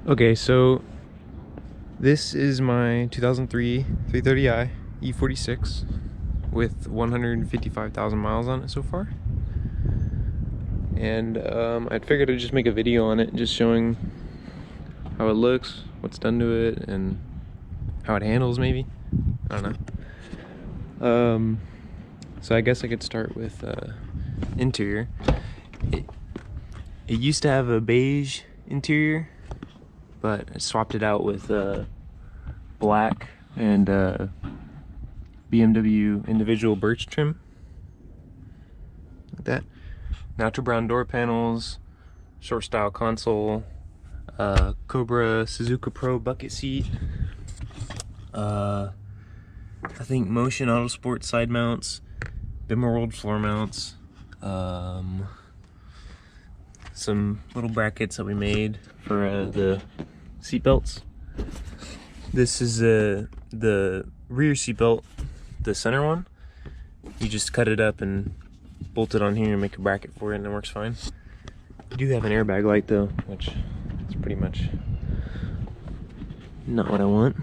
Okay, so this is my 2003 330i E46 with 155,000 miles on it so far. And I figured I'd just make a video on it, just showing how it looks, what's done to it, and how it handles maybe. I don't know. So I guess I could start with interior. It used to have a beige interior, but I swapped it out with black and BMW individual birch trim, like that. Natural brown door panels, short style console, Cobra Suzuka Pro bucket seat, I think Motion Auto Sport side mounts, Bimmerworld floor mounts, some little brackets that we made for the seat belts. This is the rear seat belt, the center one. You just cut it up and bolt it on here and make a bracket for it, and it works fine. You do have an airbag light though, which is pretty much not what I want.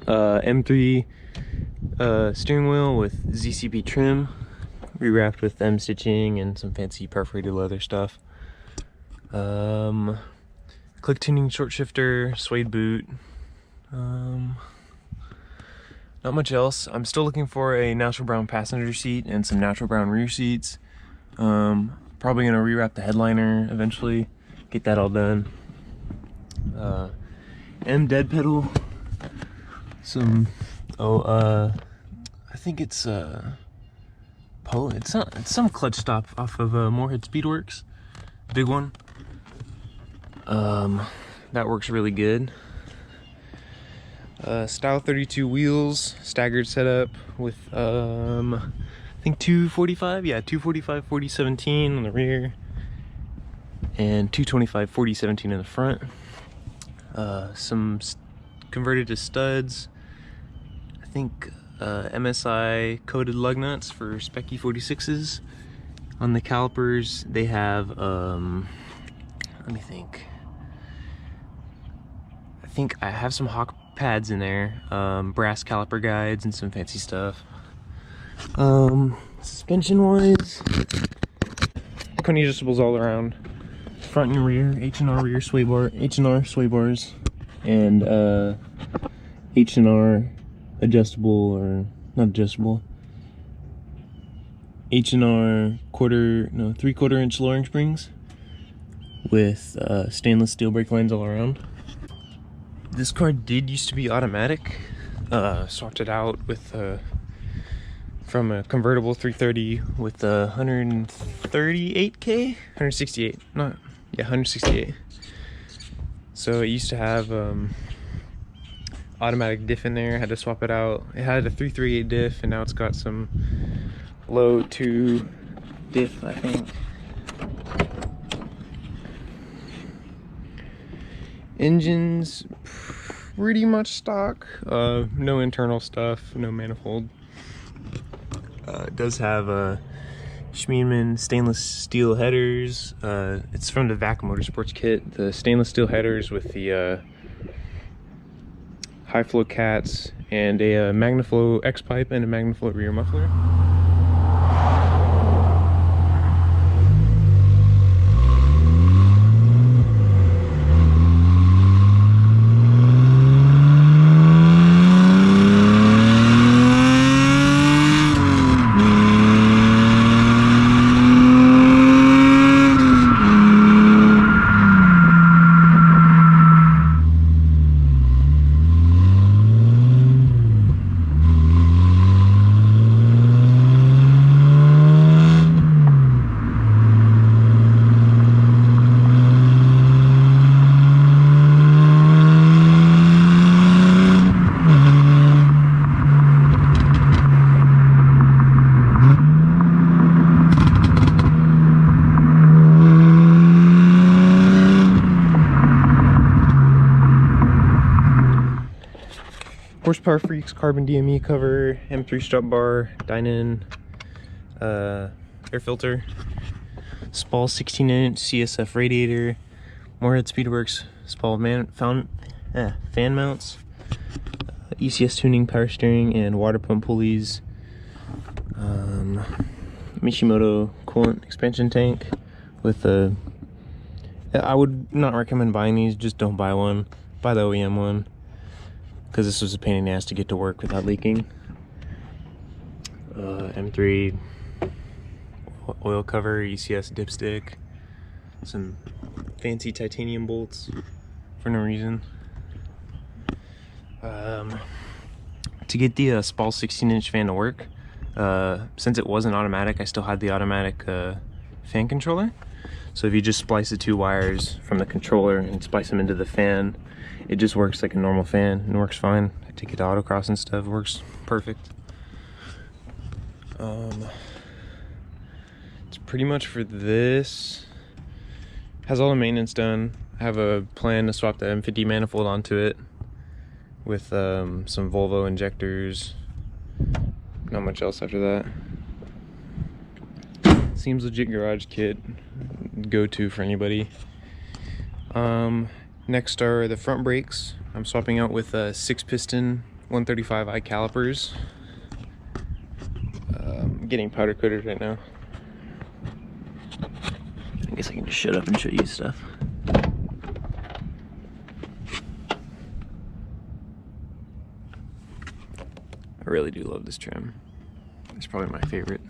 M3 steering wheel with ZCP trim, rewrapped with M stitching and some fancy perforated leather stuff. Click tuning short shifter, suede boot. Not much else. I'm still looking for a natural brown passenger seat and some natural brown rear seats. Probably gonna rewrap the headliner eventually, get that all done. M dead pedal. Some I think it's Polo. It's some clutch stop off of Moorhead Speedworks, big one. That works really good. Style 32 wheels, staggered setup with I think 245, yeah, 245 4017 on the rear and 225 4017 in the front. Some converted to studs. I think MSI coated lug nuts for spec E46s. On the calipers they have let me think. I think I have some Hawk pads in there, brass caliper guides and some fancy stuff. Suspension wise, 20 adjustables all around, front and rear, H&R rear sway bar, H&R sway bars, and H&R adjustable, or not adjustable, H&R 3/4 inch lowering springs with stainless steel brake lines all around. This car did used to be automatic. Swapped it out with from a convertible 330 with 138k, 168, not, yeah, 168. So it used to have automatic diff in there. I had to swap it out. It had a 338 diff, and now it's got some low 2 diff, I think. Engine's pretty much stock, no internal stuff, no manifold. It does have Schmiemann stainless steel headers. It's from the VAC Motorsports kit, the stainless steel headers with the high flow cats and a Magnaflow X pipe and a Magnaflow rear muffler. Horsepower Freaks carbon DME cover, M3 strut bar, Dynan air filter, Spall 16-inch CSF radiator, Morehead Speedworks fan mounts, ECS tuning, power steering, and water pump pulleys. Mishimoto coolant expansion tank with a... I would not recommend buying these, just don't buy one. Buy the OEM one, because this was a pain in the ass to get to work without leaking. M3 oil cover, ECS dipstick, some fancy titanium bolts for no reason. To get the Spall 16-inch fan to work, since it wasn't automatic, I still had the automatic fan controller. So if you just splice the 2 wires from the controller and splice them into the fan, it just works like a normal fan and works fine. I take it to autocross and stuff, works perfect. It's pretty much for this. Has all the maintenance done. I have a plan to swap the M50 manifold onto it with some Volvo injectors. Not much else after that. Seems legit garage kit, go-to for anybody. Next are the front brakes. I'm swapping out with 6-piston 135i calipers. I'm getting powder coated right now. I guess I can just shut up and show you stuff. I really do love this trim. It's probably my favorite.